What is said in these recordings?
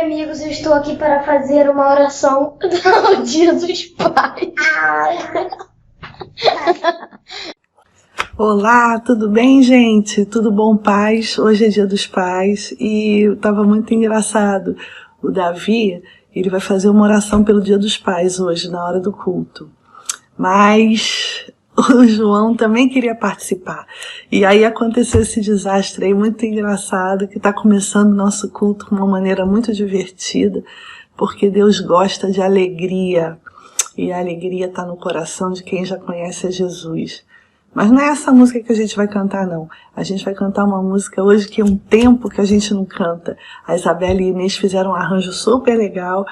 amigos, eu estou aqui para fazer uma oração ao Dia dos Pais. Olá, tudo bem, gente? Tudo bom, pais? Hoje é Dia dos Pais e estava muito engraçado. O Davi, ele vai fazer uma oração pelo Dia dos Pais hoje, na hora do culto. Mas o João também queria participar. E aí aconteceu esse desastre aí muito engraçado, que está começando o nosso culto com uma maneira muito divertida, porque Deus gosta de alegria. E a alegria está no coração de quem já conhece a Jesus. Mas não é essa música que a gente vai cantar, não. A gente vai cantar uma música hoje que é um tempo que a gente não canta. A Isabela e a Inês fizeram um arranjo super legal.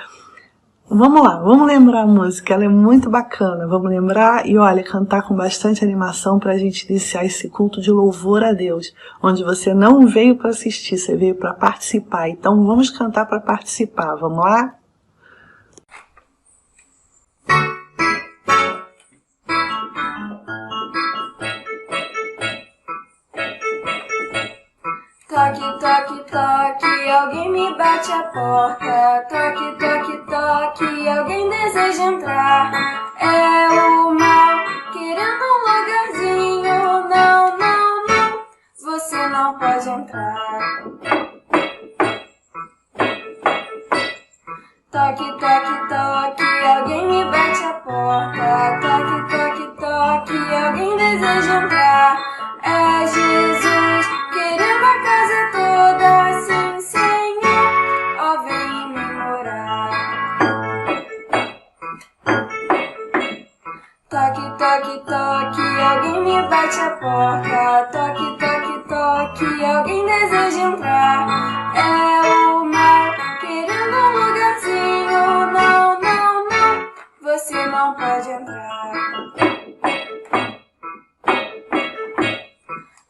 Vamos lá, vamos lembrar a música, ela é muito bacana. Vamos lembrar e, olha, cantar com bastante animação para a gente iniciar esse culto de louvor a Deus, onde você não veio para assistir, você veio para participar. Então vamos cantar para participar, vamos lá? Toque, toque, toque, alguém me bate a porta. Toque, toque, toque, alguém deseja entrar. É o mal, querendo um lugarzinho. Não, não, não, você não pode entrar. Toque, toque, toque, alguém me bate a porta. Toque, toque, toque, alguém deseja entrar. É Jesus, querendo a casa toda, sim, Senhor, ó, vem em mim morar. Toque, toque, toque, alguém me bate a porta. Toque, toque, toque, alguém deseja entrar. É o mal, querendo um lugarzinho. Não, não, não, você não pode entrar.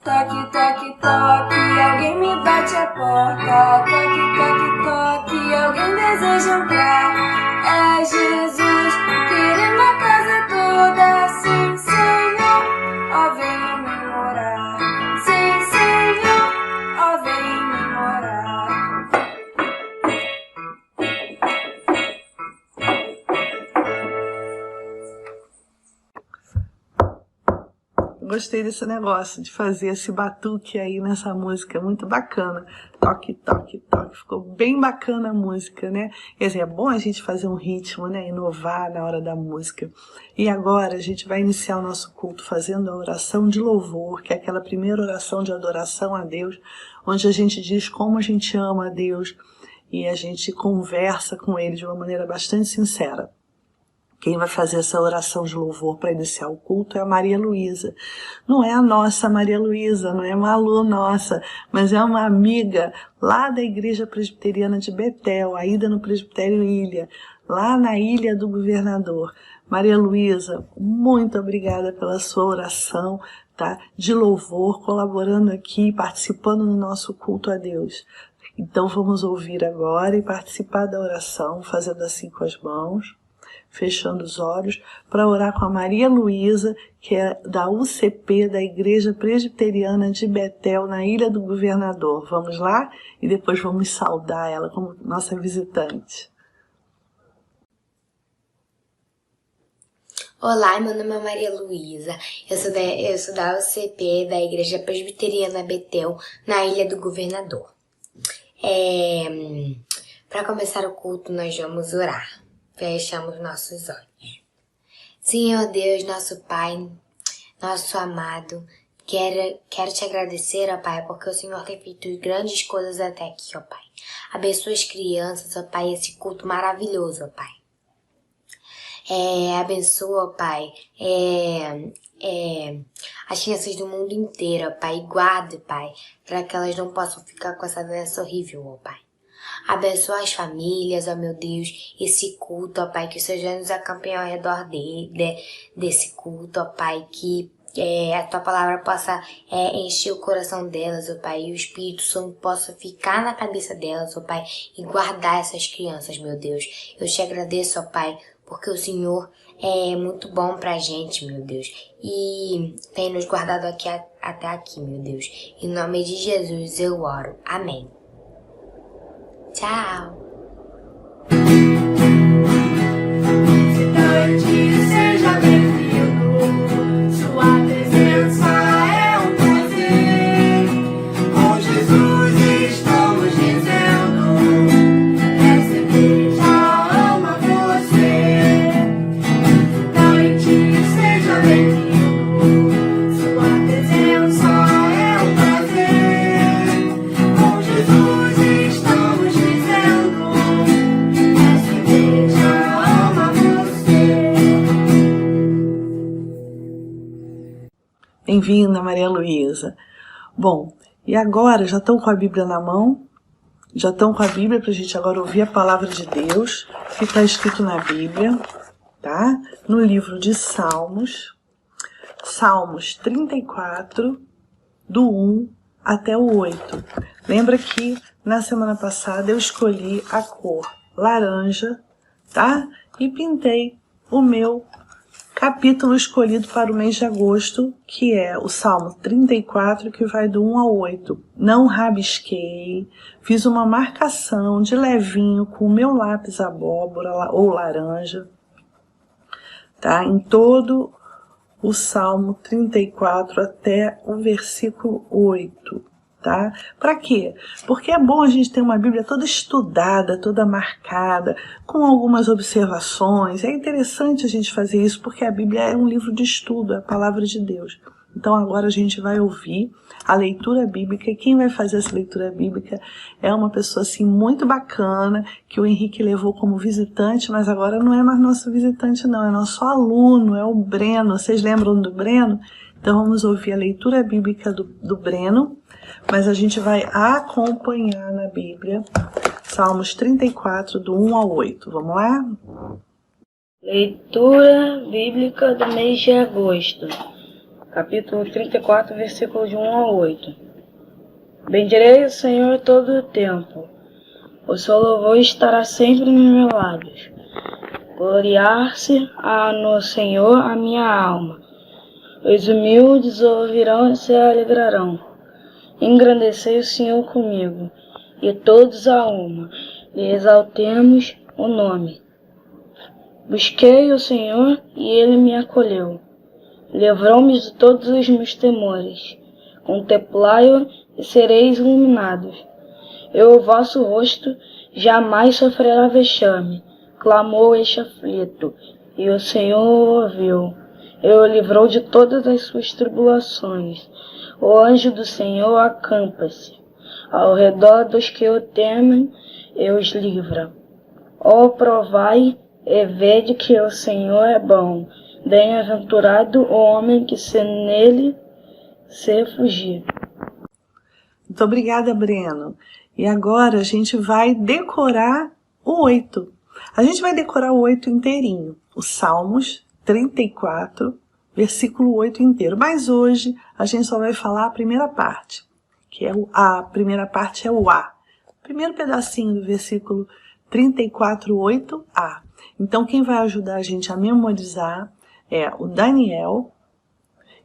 Toque, toque, toque, alguém me bate a porta. Toque, toque, toque, alguém deseja entrar. É Jesus, querendo a casa toda, sim, Senhor, ó, vem em mim morar. Sim, Senhor, ó, vem em mim morar. Gostei desse negócio de fazer esse batuque aí nessa música, muito bacana. Toque, toque, toque, ficou bem bacana a música, né? Quer dizer, é bom a gente fazer um ritmo, né? Inovar na hora da música. E agora a gente vai iniciar o nosso culto fazendo a oração de louvor, que é aquela primeira oração de adoração a Deus, onde a gente diz como a gente ama a Deus e a gente conversa com Ele de uma maneira bastante sincera. Quem vai fazer essa oração de louvor para iniciar o culto é a Maria Luísa. Não é a nossa Maria Luísa, não é uma aluna nossa, mas é uma amiga lá da Igreja Presbiteriana de Betel, ainda no Presbitério Ilha, lá na Ilha do Governador. Maria Luísa, muito obrigada pela sua oração, tá? De louvor, colaborando aqui, participando no nosso culto a Deus. Então vamos ouvir agora e participar da oração, fazendo assim com as mãos, fechando os olhos, para orar com a Maria Luísa, que é da UCP, da Igreja Presbiteriana de Betel, na Ilha do Governador. Vamos lá? E depois vamos saudar ela como nossa visitante. Olá, meu nome é Maria Luísa, eu sou da UCP, da Igreja Presbiteriana Betel, na Ilha do Governador. Para começar o culto, nós vamos orar. Fechamos nossos olhos. Senhor Deus, nosso Pai, nosso amado, quero te agradecer, ó Pai, porque o Senhor tem feito grandes coisas até aqui, ó Pai. Abençoa as crianças, ó Pai, esse culto maravilhoso, ó Pai. Abençoa, ó Pai, as crianças do mundo inteiro, ó Pai, e guarda, Pai, para que elas não possam ficar com essa doença horrível, ó Pai. Abençoa as famílias, ó meu Deus, esse culto, ó Pai, que os seus anjos acampeiem ao redor desse culto, ó Pai, que a Tua palavra possa encher o coração delas, ó Pai, e o Espírito Santo possa ficar na cabeça delas, ó Pai, e guardar essas crianças, meu Deus. Eu te agradeço, ó Pai, porque o Senhor é muito bom pra gente, meu Deus, e tem nos guardado aqui até aqui, meu Deus. Em nome de Jesus eu oro. Amém. Tchau! Bem-vinda, Maria Luísa. Bom, e agora já estão com a Bíblia na mão? Já estão com a Bíblia para a gente agora ouvir a palavra de Deus, que está escrito na Bíblia, tá? No livro de Salmos, Salmos 34, do 1 até o 8. Lembra que na semana passada eu escolhi a cor laranja, tá? E pintei o meu capítulo escolhido para o mês de agosto, que é o Salmo 34, que vai do 1 ao 8. Não rabisquei, fiz uma marcação de levinho com o meu lápis abóbora ou laranja, tá? Em todo o Salmo 34 até o versículo 8. Tá? Para quê? Porque é bom a gente ter uma Bíblia toda estudada, toda marcada, com algumas observações. É interessante a gente fazer isso porque a Bíblia é um livro de estudo, é a palavra de Deus. Então agora a gente vai ouvir a leitura bíblica, e quem vai fazer essa leitura bíblica é uma pessoa assim muito bacana, que o Henrique levou como visitante, mas agora não é mais nosso visitante não, é nosso aluno, é o Breno. Vocês lembram do Breno? Então vamos ouvir a leitura bíblica do Breno, mas a gente vai acompanhar na Bíblia Salmos 34, do 1 ao 8. Vamos lá? Leitura bíblica do mês de agosto, capítulo 34, versículo de 1 ao 8. Bendirei o Senhor todo o tempo, o seu louvor estará sempre nos meus lábios. Gloriar-se-á no Senhor a minha alma. Os humildes ouvirão e se alegrarão. Engrandecei o Senhor comigo, e todos a uma, e exaltemos o nome. Busquei o Senhor, e Ele me acolheu. Livrou-me de todos os meus temores. Contemplai-o, e sereis iluminados. O vosso rosto jamais sofrerá vexame, clamou este aflito, e o Senhor o ouviu. O livrou de todas as suas tribulações. O anjo do Senhor acampa-se ao redor dos que o temem e os livra. Provai e vede que o Senhor é bom. Bem-aventurado o homem que se nele se fugir. Muito obrigada, Breno. E agora a gente vai decorar o 8. A gente vai decorar o 8 inteirinho. Os Salmos 34, versículo 8 inteiro. Mas hoje a gente só vai falar a primeira parte, que é o A. A primeira parte é o A. Primeiro pedacinho do versículo 34, 8a. Então quem vai ajudar a gente a memorizar é o Daniel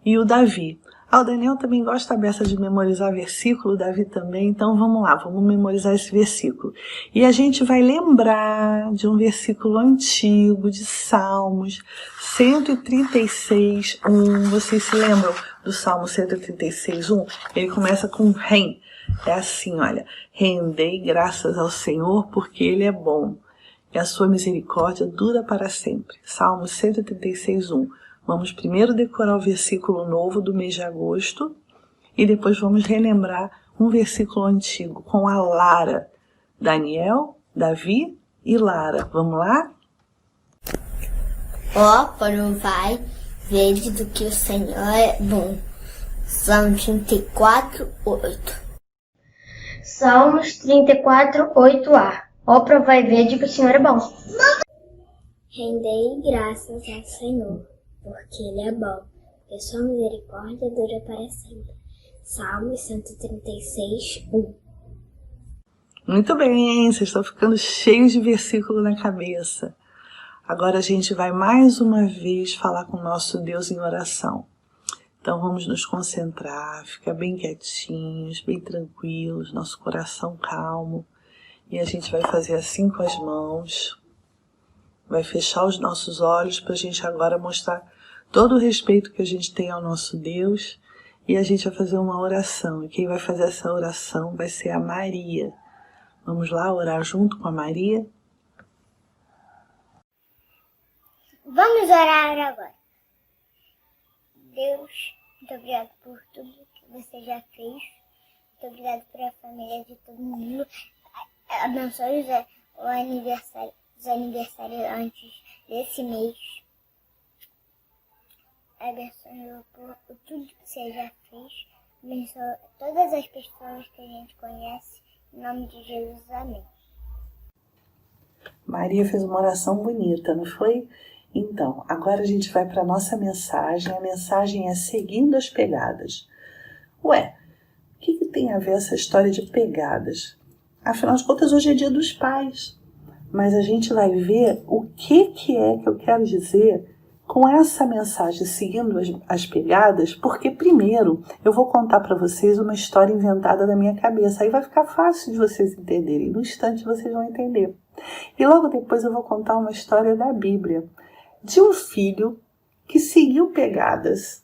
e o Davi. O Daniel também gosta a beça de memorizar versículo, o Davi também, então vamos lá, vamos memorizar esse versículo. E a gente vai lembrar de um versículo antigo de Salmos 136, 1. Vocês se lembram do Salmo 136, 1? Ele começa com rem. É assim, olha: rendei graças ao Senhor porque Ele é bom, e a sua misericórdia dura para sempre. Salmo 136, 1. Vamos primeiro decorar o versículo novo do mês de agosto e depois vamos relembrar um versículo antigo com a Lara. Daniel, Davi e Lara. Vamos lá? Provai, vede do que o Senhor é bom. Salmo 34, 8. Salmos 34, 8a. Provai e vede que o Senhor é bom. Rendei graças ao Senhor, porque Ele é bom, e sua misericórdia dura para sempre. Salmo 136, 1. Muito bem, vocês estão ficando cheios de versículo na cabeça. Agora a gente vai mais uma vez falar com o nosso Deus em oração. Então vamos nos concentrar, ficar bem quietinhos, bem tranquilos, nosso coração calmo. E a gente vai fazer assim com as mãos. Vai fechar os nossos olhos para a gente agora mostrar todo o respeito que a gente tem ao nosso Deus. E a gente vai fazer uma oração. E quem vai fazer essa oração vai ser a Maria. Vamos lá orar junto com a Maria? Vamos orar agora. Deus, muito obrigado por tudo que você já fez. Muito obrigado pela família de todo mundo. Abençoe os aniversariantes desse mês. abençoe por tudo que você já fez, abençoe todas as pessoas que a gente conhece, em nome de Jesus, amém. Maria fez uma oração bonita, não foi? Então, agora a gente vai para a nossa mensagem. A mensagem é seguindo as pegadas. Ué, o que tem a ver essa história de pegadas? Afinal de contas, hoje é dia dos pais. Mas a gente vai ver o que é que eu quero dizer com essa mensagem seguindo as pegadas, porque primeiro eu vou contar para vocês uma história inventada da minha cabeça. Aí vai ficar fácil de vocês entenderem. No instante vocês vão entender. E logo depois eu vou contar uma história da Bíblia, de um filho que seguiu pegadas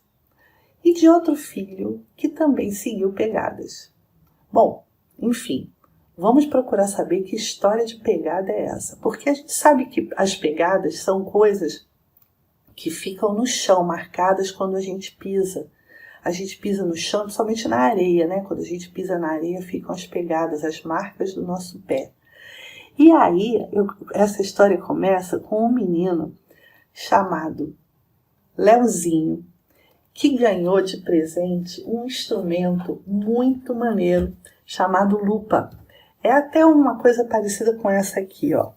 e de outro filho que também seguiu pegadas. Bom, enfim, vamos procurar saber que história de pegada é essa, porque a gente sabe que as pegadas são coisas que ficam no chão, marcadas quando a gente pisa. A gente pisa no chão, somente na areia, né? Quando a gente pisa na areia ficam as pegadas, as marcas do nosso pé. E aí, essa história começa com um menino chamado Leozinho, que ganhou de presente um instrumento muito maneiro chamado lupa. É até uma coisa parecida com essa aqui, ó.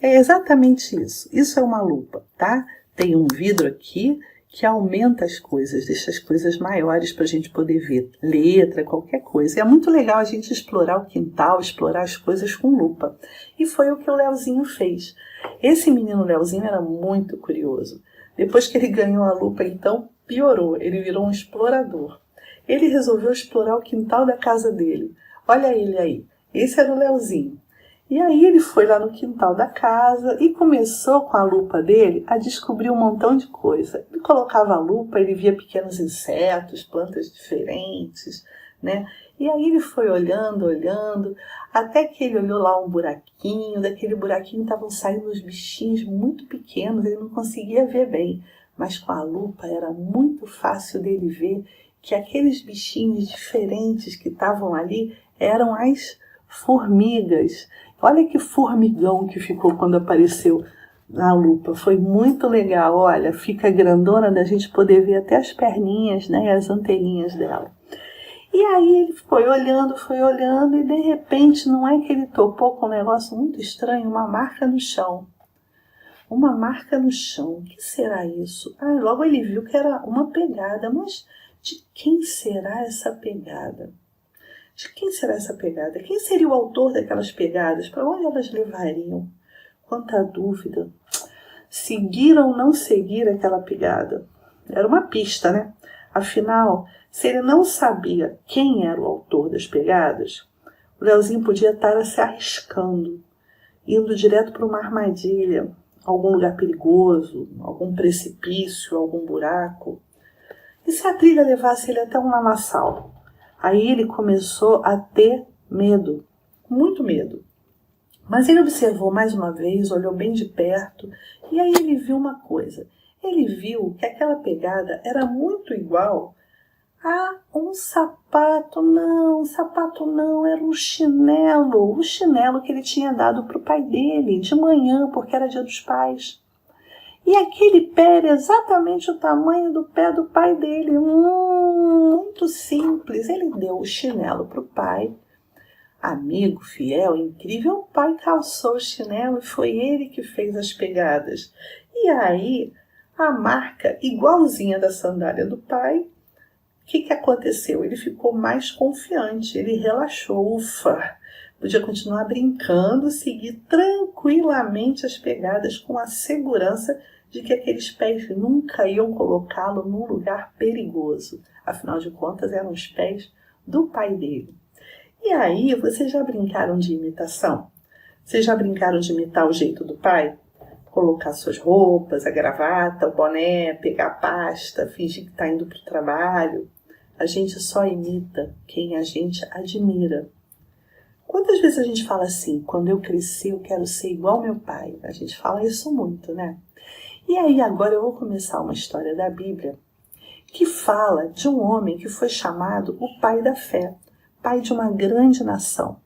É exatamente isso. Isso é uma lupa, tá? Tem um vidro aqui que aumenta as coisas, deixa as coisas maiores para a gente poder ver letra, qualquer coisa. E é muito legal a gente explorar o quintal, explorar as coisas com lupa. E foi o que o Leozinho fez. Esse menino Leozinho era muito curioso. Depois que ele ganhou a lupa, então, piorou. Ele virou um explorador. Ele resolveu explorar o quintal da casa dele. Olha ele aí. Esse era o Leozinho. E aí ele foi lá no quintal da casa e começou com a lupa dele a descobrir um montão de coisa. Ele colocava a lupa, ele via pequenos insetos, plantas diferentes, né? E aí ele foi olhando, até que ele olhou lá um buraquinho, daquele buraquinho estavam saindo uns bichinhos muito pequenos, ele não conseguia ver bem, mas com a lupa era muito fácil dele ver que aqueles bichinhos diferentes que estavam ali eram as formigas. Olha que formigão que ficou quando apareceu na lupa. Foi muito legal. Olha, fica grandona da gente poder ver até as perninhas, né, e as anteninhas dela. E aí ele foi olhando e de repente não é que ele topou com um negócio muito estranho, uma marca no chão. Uma marca no chão. O que será isso? Logo ele viu que era uma pegada, mas de quem será essa pegada? De quem será essa pegada? Quem seria o autor daquelas pegadas? Para onde elas levariam? Quanta dúvida. Seguir ou não seguir aquela pegada? Era uma pista, né? Afinal, se ele não sabia quem era o autor das pegadas, o Leozinho podia estar se arriscando, indo direto para uma armadilha, algum lugar perigoso, algum precipício, algum buraco. E se a trilha levasse ele até um lamaçal? Aí ele começou a ter medo, muito medo. Mas ele observou mais uma vez, olhou bem de perto, e aí ele viu uma coisa. Ele viu que aquela pegada era muito igual a um sapato. Não, sapato não, era um chinelo. O chinelo que ele tinha dado para o pai dele, de manhã, porque era dia dos pais. E aquele pé era exatamente o tamanho do pé do pai dele. Muito simples. Ele deu o chinelo para o pai. Amigo, fiel, incrível, o pai calçou o chinelo e foi ele que fez as pegadas. E aí, a marca igualzinha da sandália do pai, o que aconteceu? Ele ficou mais confiante, ele relaxou, ufa, podia continuar brincando, seguir tranquilamente as pegadas com a segurança de que aqueles pés nunca iam colocá-lo num lugar perigoso. Afinal de contas, eram os pés do pai dele. E aí, vocês já brincaram de imitação? Vocês já brincaram de imitar o jeito do pai? Colocar suas roupas, a gravata, o boné, pegar a pasta, fingir que está indo para o trabalho. A gente só imita quem a gente admira. Quantas vezes a gente fala assim, quando eu crescer eu quero ser igual ao meu pai? A gente fala isso muito, né? E aí agora eu vou começar uma história da Bíblia que fala de um homem que foi chamado o pai da fé, pai de uma grande nação.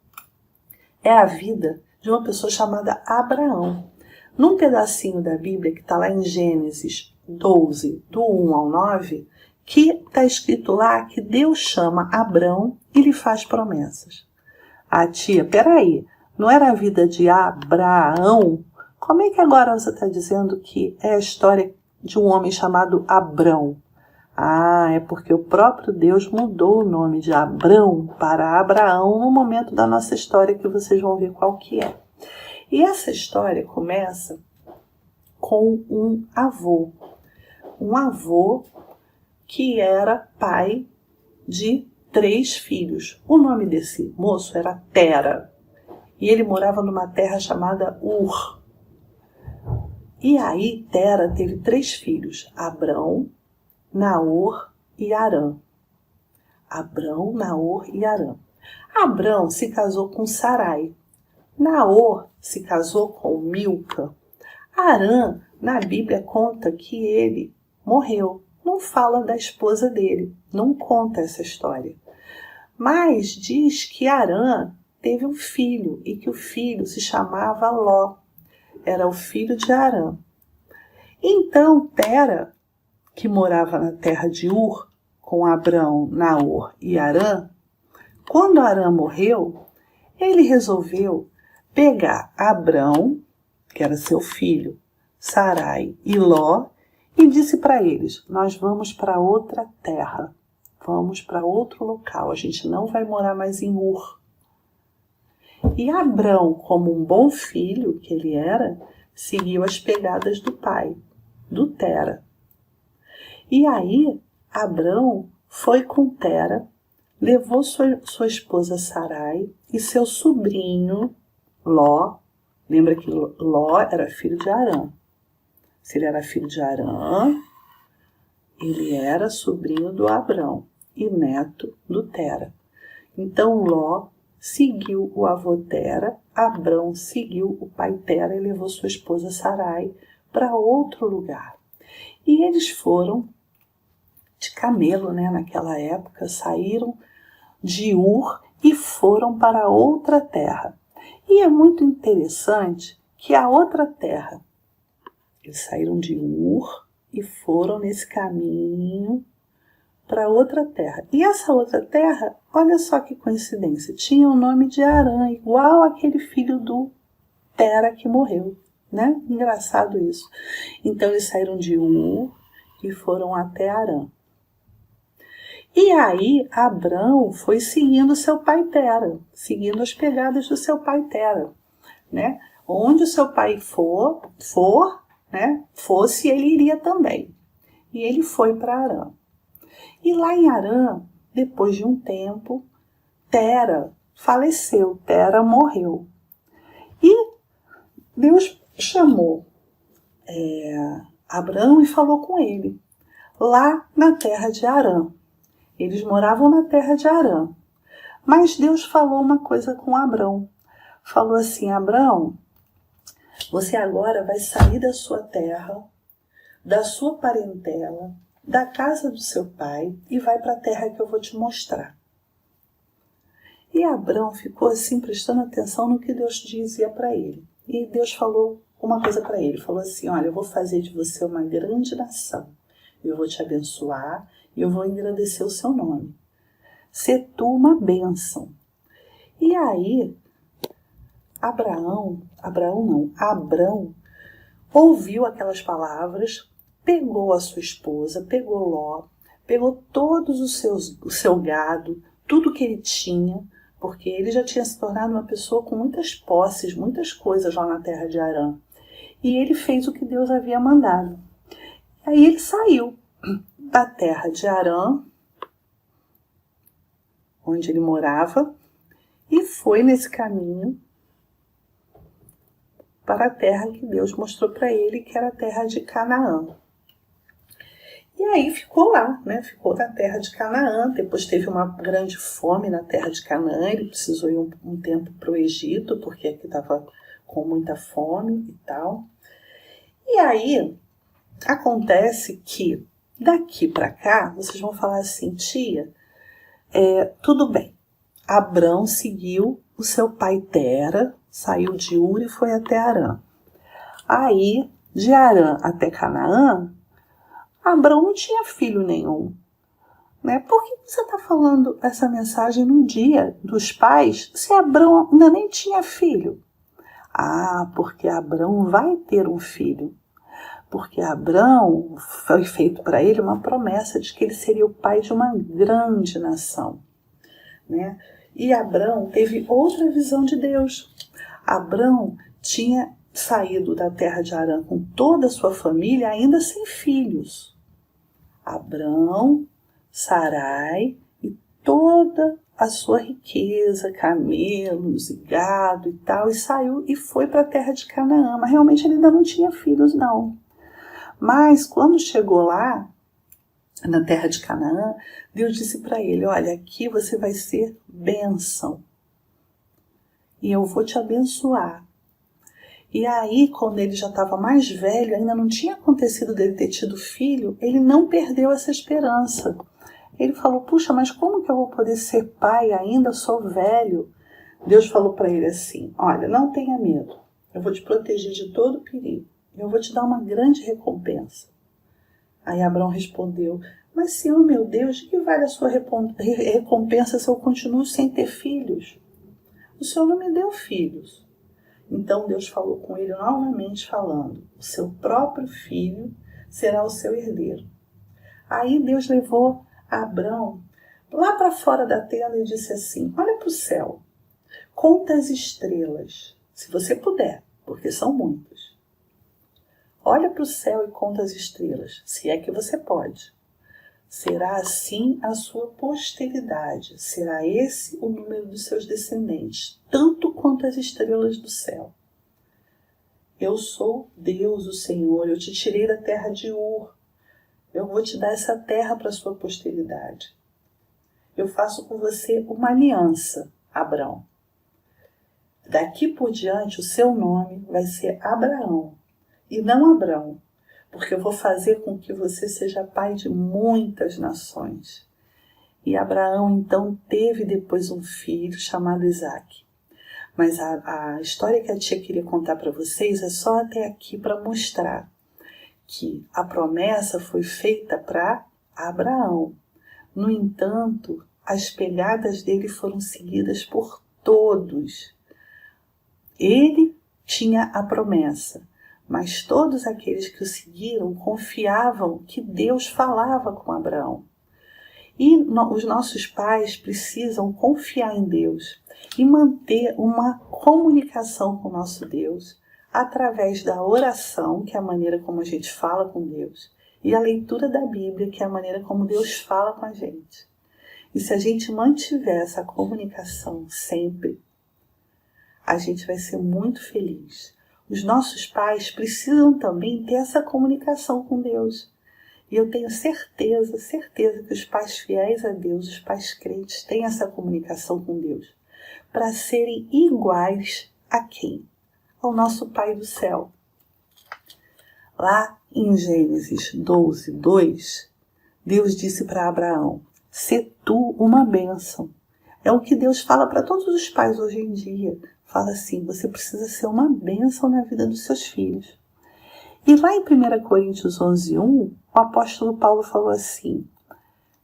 É a vida de uma pessoa chamada Abraão. Num pedacinho da Bíblia que está lá em Gênesis 12, do 1 ao 9, que está escrito lá que Deus chama Abrão e lhe faz promessas. Ah, tia, peraí, não era a vida de Abraão? Como é que agora você está dizendo que é a história de um homem chamado Abrão? Ah, é porque o próprio Deus mudou o nome de Abrão para Abraão no momento da nossa história, que vocês vão ver qual que é. E essa história começa com um avô que era pai de 3 filhos. O nome desse moço era Tera, e ele morava numa terra chamada Ur. E aí Tera teve 3 filhos, Abrão, Naor e Harã. Abrão, Naor e Harã. Abrão se casou com Sarai. Naor se casou com Milca. Harã, na Bíblia, conta que ele morreu. Não fala da esposa dele, não conta essa história. Mas diz que Harã teve um filho e que o filho se chamava Ló. Era o filho de Harã. Então Tera, que morava na terra de Ur, com Abrão, Naor e Harã, quando Harã morreu, ele resolveu pegar Abrão, que era seu filho, Sarai e Ló, e disse para eles: nós vamos para outra terra, vamos para outro local, a gente não vai morar mais em Ur. E Abrão, como um bom filho que ele era, seguiu as pegadas do pai, do Tera. E aí, Abrão foi com Tera, levou sua esposa Sarai e seu sobrinho Ló. Lembra que Ló era filho de Harã. Se ele era filho de Harã, ele era sobrinho do Abrão e neto do Tera. Então Ló seguiu o avô Tera, Abrão seguiu o pai Tera e levou sua esposa Sarai para outro lugar. E eles foram de camelo, né? Naquela época, saíram de Ur e foram para outra terra. E é muito interessante que a outra terra, eles saíram de Ur e foram nesse caminho para outra terra. E essa outra terra, olha só que coincidência, tinha o nome de Harã, igual aquele filho do Tera que morreu, né? Engraçado isso. Então eles saíram de Ur e foram até Harã. E aí Abrão foi seguindo seu pai Tera, seguindo as pegadas do seu pai Tera, né? Onde o seu pai fosse, ele iria também. E ele foi para Harã. E lá em Harã, depois de um tempo, Tera faleceu, Tera morreu. E Deus chamou Abrão e falou com ele, lá na terra de Harã. Eles moravam na terra de Harã. Mas Deus falou uma coisa com Abrão. Falou assim: Abrão, você agora vai sair da sua terra, da sua parentela, da casa do seu pai e vai para a terra que eu vou te mostrar. E Abrão ficou assim, prestando atenção no que Deus dizia para ele. E Deus falou uma coisa para ele. Falou assim: olha, eu vou fazer de você uma grande nação. Eu vou te abençoar e eu vou engrandecer o seu nome. Sê tu uma bênção. E aí, Abrão ouviu aquelas palavras, pegou a sua esposa, pegou Ló, pegou todos o seu gado, tudo que ele tinha, porque ele já tinha se tornado uma pessoa com muitas posses, muitas coisas lá na terra de Harã. E ele fez o que Deus havia mandado. Aí ele saiu da terra de Harã, onde ele morava, e foi nesse caminho para a terra que Deus mostrou para ele, que era a terra de Canaã. E aí ficou lá, né? Ficou na terra de Canaã. Depois teve uma grande fome na terra de Canaã. Ele precisou ir um tempo para o Egito, porque aqui estava com muita fome e tal. E aí acontece que daqui para cá, vocês vão falar assim: tia, tudo bem. Abrão seguiu o seu pai Tera, saiu de Ur e foi até Harã. Aí, de Harã até Canaã, Abraão não tinha filho nenhum. Né? Por que você está falando essa mensagem no dia dos pais se Abraão ainda nem tinha filho? Ah, porque Abraão vai ter um filho. Porque Abraão foi feito para ele uma promessa de que ele seria o pai de uma grande nação. Né? E Abraão teve outra visão de Deus. Abraão tinha saído da terra de Harã com toda a sua família, ainda sem filhos. Abraão, Sarai e toda a sua riqueza, camelos e gado e tal, e saiu e foi para a terra de Canaã. Mas realmente ele ainda não tinha filhos, não. Mas quando chegou lá, na terra de Canaã, Deus disse para ele, olha, aqui você vai ser bênção. E eu vou te abençoar. E aí, quando ele já estava mais velho, ainda não tinha acontecido dele ter tido filho, ele não perdeu essa esperança. Ele falou, puxa, mas como que eu vou poder ser pai ainda? Sou velho. Deus falou para ele assim, olha, não tenha medo. Eu vou te proteger de todo perigo. Eu vou te dar uma grande recompensa. Aí Abraão respondeu, mas Senhor meu Deus, de que vale a sua recompensa se eu continuo sem ter filhos? O Senhor não me deu filhos. Então Deus falou com ele novamente falando, o seu próprio filho será o seu herdeiro. Aí Deus levou Abraão lá para fora da tenda e disse assim, olha para o céu, conta as estrelas, se você puder, porque são muitas. Olha para o céu e conta as estrelas, se é que você pode. Será assim a sua posteridade, será esse o número dos seus descendentes, tanto quanto as estrelas do céu. Eu sou Deus, o Senhor, eu te tirei da terra de Ur. Eu vou te dar essa terra para a sua posteridade. Eu faço com você uma aliança, Abraão. Daqui por diante o seu nome vai ser Abraão e não Abrão, porque eu vou fazer com que você seja pai de muitas nações. E Abraão então teve depois um filho chamado Isaque. Mas a história que a tia queria contar para vocês é só até aqui para mostrar que a promessa foi feita para Abraão. No entanto, as pegadas dele foram seguidas por todos. Ele tinha a promessa, mas todos aqueles que o seguiram confiavam que Deus falava com Abraão. E os nossos pais precisam confiar em Deus e manter uma comunicação com o nosso Deus através da oração, que é a maneira como a gente fala com Deus, e a leitura da Bíblia, que é a maneira como Deus fala com a gente. E se a gente mantiver essa comunicação sempre, a gente vai ser muito feliz. Os nossos pais precisam também ter essa comunicação com Deus. E eu tenho certeza que os pais fiéis a Deus, os pais crentes, têm essa comunicação com Deus para serem iguais a quem? Ao nosso Pai do céu. Lá em Gênesis 12, 2, Deus disse para Abraão, sê tu uma bênção. É o que Deus fala para todos os pais hoje em dia. Fala assim, você precisa ser uma bênção na vida dos seus filhos. E lá em 1 Coríntios 11, 1, o apóstolo Paulo falou assim,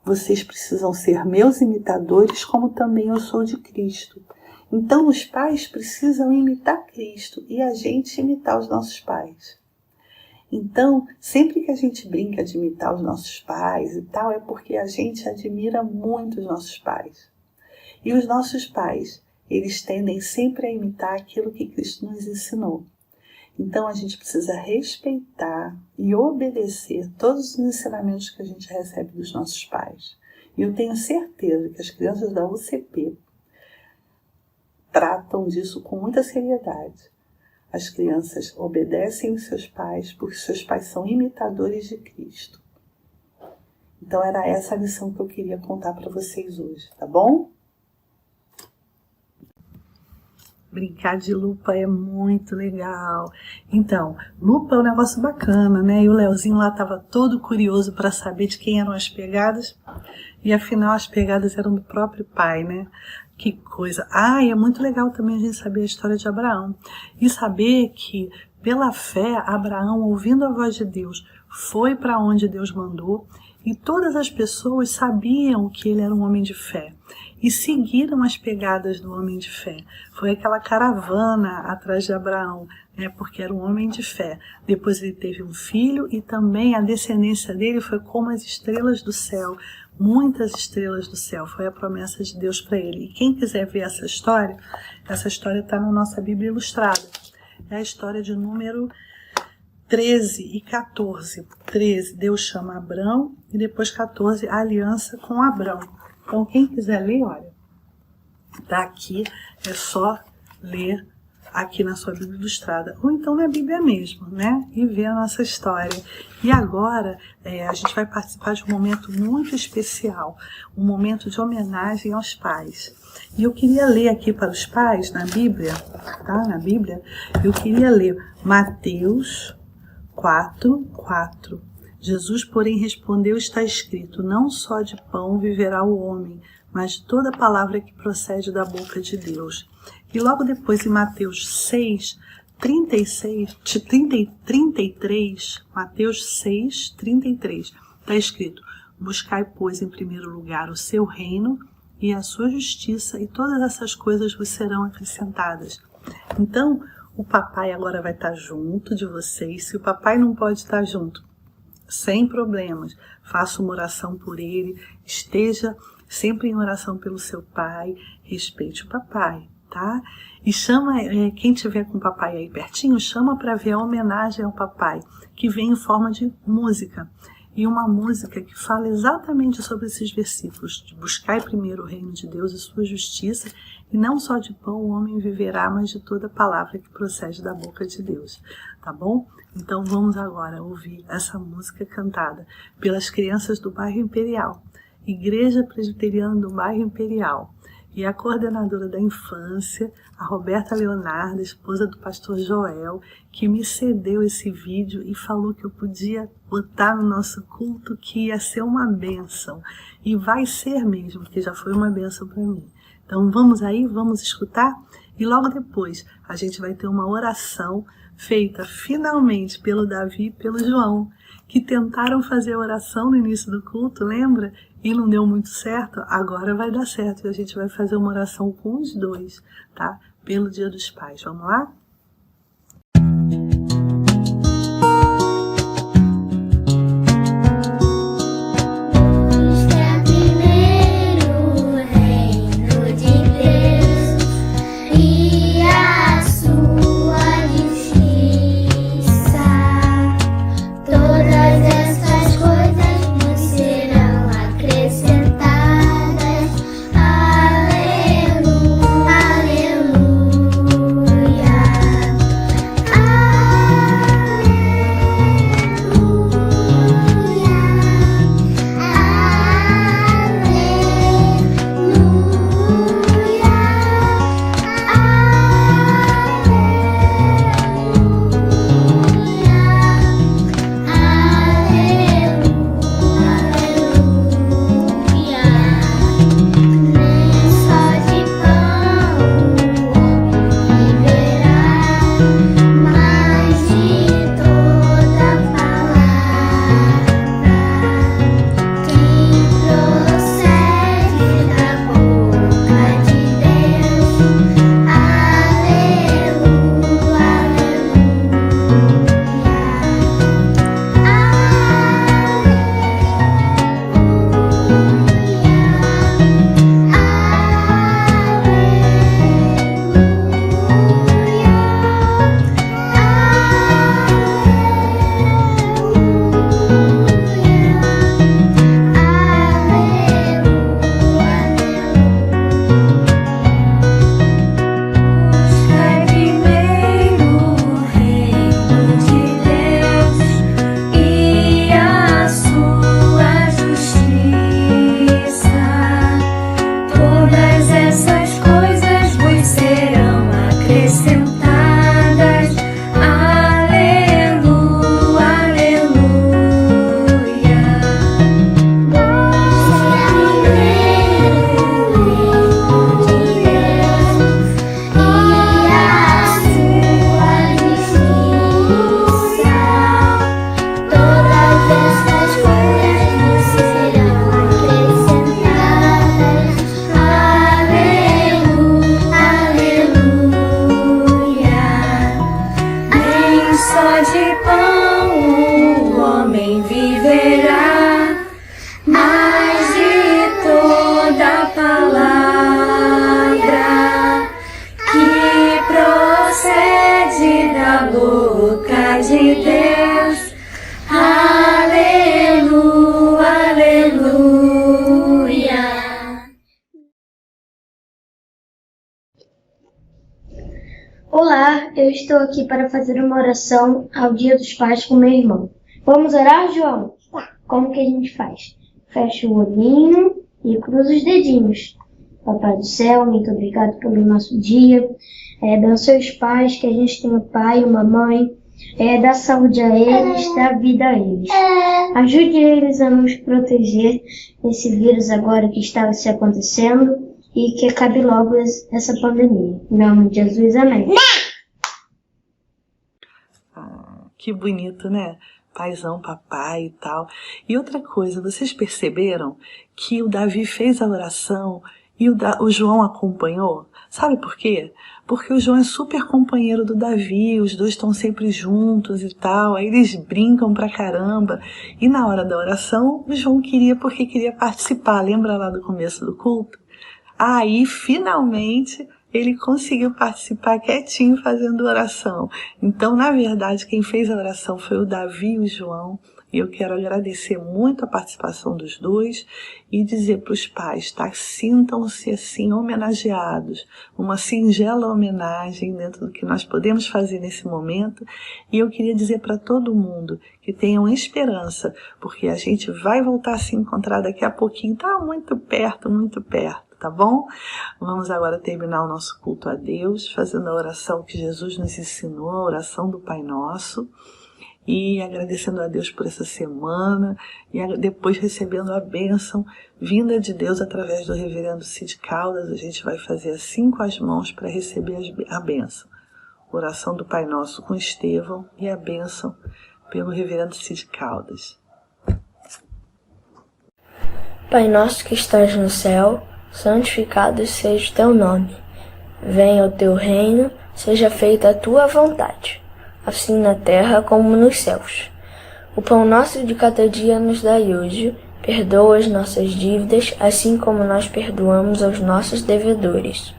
vocês precisam ser meus imitadores como também eu sou de Cristo. Então os pais precisam imitar Cristo e a gente imitar os nossos pais. Então, sempre que a gente brinca de imitar os nossos pais e tal, é porque a gente admira muito os nossos pais. E os nossos pais, eles tendem sempre a imitar aquilo que Cristo nos ensinou. Então a gente precisa respeitar e obedecer todos os ensinamentos que a gente recebe dos nossos pais. E eu tenho certeza que as crianças da UCP tratam disso com muita seriedade. As crianças obedecem os seus pais porque seus pais são imitadores de Cristo. Então era essa a lição que eu queria contar para vocês hoje, tá bom? Brincar de lupa é muito legal. Então, lupa é um negócio bacana, né? E o Leozinho lá estava todo curioso para saber de quem eram as pegadas. E afinal as pegadas eram do próprio pai, né? Que coisa. E é muito legal também a gente saber a história de Abraão. E saber que, pela fé, Abraão, ouvindo a voz de Deus, foi para onde Deus mandou e todas as pessoas sabiam que ele era um homem de fé e seguiram as pegadas do homem de fé. Foi aquela caravana atrás de Abraão, né, porque era um homem de fé. Depois ele teve um filho e também a descendência dele foi como as estrelas do céu, muitas estrelas do céu. Foi a promessa de Deus para ele. E quem quiser ver essa história está na nossa Bíblia Ilustrada. É a história de número 13 e 14. 13, Deus chama Abrão, e depois 14, a aliança com Abrão. Então, quem quiser ler, olha, tá aqui, é só ler aqui na sua Bíblia Ilustrada, ou então na Bíblia mesmo, né? E ver a nossa história. E agora, a gente vai participar de um momento muito especial, um momento de homenagem aos pais. E eu queria ler aqui para os pais, na Bíblia, tá? Na Bíblia, eu queria ler Mateus 4:4. Jesus, porém, respondeu: está escrito, não só de pão viverá o homem, mas de toda palavra que procede da boca de Deus. E logo depois, em Mateus 6:33, Mateus 6:33, está escrito: buscai, pois, em primeiro lugar o seu reino e a sua justiça, e todas essas coisas vos serão acrescentadas. Então, o papai agora vai estar junto de vocês. Se o papai não pode estar junto, sem problemas, faça uma oração por ele, esteja sempre em oração pelo seu pai, respeite o papai, tá? E chama, quem tiver com o papai aí pertinho, chama para ver a homenagem ao papai, que vem em forma de música. E uma música que fala exatamente sobre esses versículos, de buscar primeiro o reino de Deus e sua justiça, e não só de pão o homem viverá, mas de toda palavra que procede da boca de Deus, tá bom? Então vamos agora ouvir essa música cantada pelas crianças do bairro Imperial, Igreja Presbiteriana do bairro Imperial, e a coordenadora da infância, a Roberta Leonardo, esposa do pastor Joel, que me cedeu esse vídeo e falou que eu podia botar no nosso culto, que ia ser uma bênção. E vai ser mesmo, porque já foi uma bênção para mim. Então vamos aí, vamos escutar? E logo depois a gente vai ter uma oração feita finalmente pelo Davi e pelo João, que tentaram fazer a oração no início do culto, lembra? E não deu muito certo. Agora vai dar certo e a gente vai fazer uma oração com os dois, tá? Pelo Dia dos Pais. Vamos lá? Aleluia. boca de Deus. Aleluia, aleluia. Olá, eu estou aqui para fazer uma oração ao Dia dos Pais com meu irmão. Vamos orar, João? Como que a gente faz? Fecha o olhinho e cruza os dedinhos. Papai do céu, muito obrigado pelo nosso dia. Abençoe os pais, que a gente tenha pai e uma mãe. Dá saúde a eles, dá vida a eles. Ajude eles a nos proteger desse vírus agora que está se acontecendo e que acabe logo essa pandemia. Em nome de Jesus, amém. Que bonito, né? Paizão, papai e tal. E outra coisa, vocês perceberam que o Davi fez a oração e o João acompanhou? Sabe por quê? Porque o João é super companheiro do Davi, os dois estão sempre juntos e tal, aí eles brincam pra caramba. E na hora da oração, o João porque queria participar. Lembra lá do começo do culto? Aí, finalmente, ele conseguiu participar quietinho fazendo oração. Então, na verdade, quem fez a oração foi o Davi e o João. E eu quero agradecer muito a participação dos dois e dizer para os pais, tá? Sintam-se assim homenageados. Uma singela homenagem dentro do que nós podemos fazer nesse momento. E eu queria dizer para todo mundo que tenham esperança, porque a gente vai voltar a se encontrar daqui a pouquinho. Tá muito perto, tá bom? Vamos agora terminar o nosso culto a Deus, fazendo a oração que Jesus nos ensinou, a oração do Pai Nosso, e agradecendo a Deus por essa semana, e depois recebendo a bênção vinda de Deus através do reverendo Cid Caldas. A gente vai fazer assim com as mãos para receber a bênção. Oração do Pai Nosso com Estevão e a bênção pelo reverendo Cid Caldas. Pai nosso que estás no céu, santificado seja o teu nome. Venha o teu reino, seja feita a tua vontade, assim na terra como nos céus. O pão nosso de cada dia nos dai hoje. Perdoa as nossas dívidas, assim como nós perdoamos aos nossos devedores.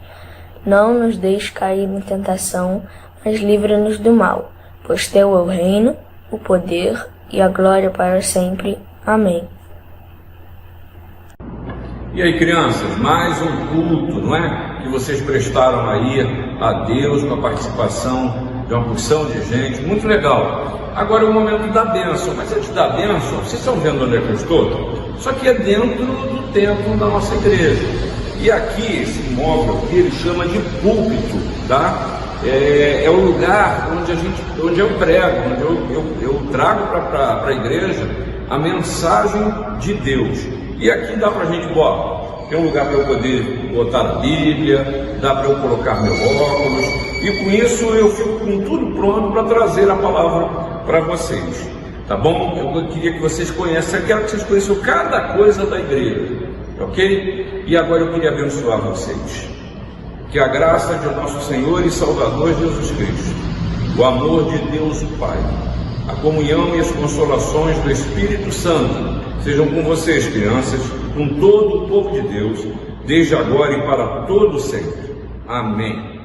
Não nos deixes cair em tentação, mas livra-nos do mal, pois teu é o reino, o poder e a glória para sempre. Amém. E aí, crianças, mais um culto, não é? Que vocês prestaram aí a Deus com a participação de uma porção de gente, muito legal. Agora é o momento da bênção, mas antes da bênção, vocês estão vendo onde é que eu estou? Isso aqui é dentro do templo da nossa igreja. E aqui, esse imóvel aqui, ele chama de púlpito, tá? É o lugar onde eu prego, onde eu trago para a igreja a mensagem de Deus. E aqui dá para a gente, tem um lugar para eu poder botar a Bíblia, dá para eu colocar meu óculos, e com isso eu fico com tudo pronto para trazer a palavra para vocês, tá bom? Eu queria que vocês conhecessem, eu quero que vocês conheçam cada coisa da igreja, ok? E agora eu queria abençoar vocês. Que a graça de nosso Senhor e Salvador Jesus Cristo, o amor de Deus o Pai, a comunhão e as consolações do Espírito Santo sejam com vocês, crianças, com todo o povo de Deus, desde agora e para todo sempre. Amém.